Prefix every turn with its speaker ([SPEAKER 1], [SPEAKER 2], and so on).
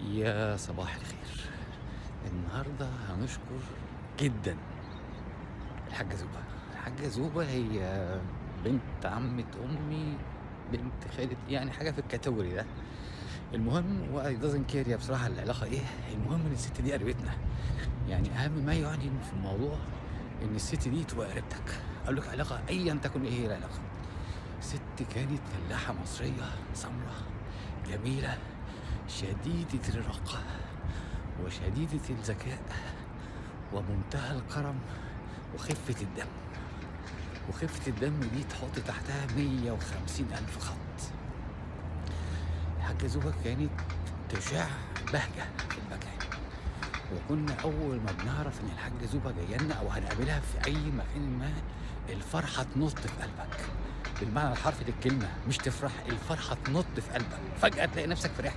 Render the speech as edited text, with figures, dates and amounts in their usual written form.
[SPEAKER 1] يا صباح الخير. النهارده هنشكر جدا الحاجة زوبة. الحاجة زوبة هي بنت عمة أمي، بنت خالة، يعني حاجة في الكاتيجوري ده. المهم و I doesn't care يا بصراحة العلاقة إيه، المهم إن الست دي قريبتنا. يعني أهم ما يعني في الموضوع إن الست دي تبقى قريبتك. أقول لك علاقة أيا تكن إيه هي العلاقة. ست كانت فلاحة مصرية سمرة جميلة، شديدة الرقة وشديدة الذكاء ومنتهى الكرم وخفة الدم. وخفة الدم دي تحط تحتها 150,000 خط. الحاجة زوبة كانت تشع بهجة في المكان، وكنا أول ما بنعرف إن الحاجة زوبة جاية لنا أو هنقابلها في أي مكان ما، الفرحة تنط في قلبك بالمعنى الحرفي للكلمة، مش تفرح، الفرحة تنط في قلبك، فجأة تلاقي نفسك فرحت.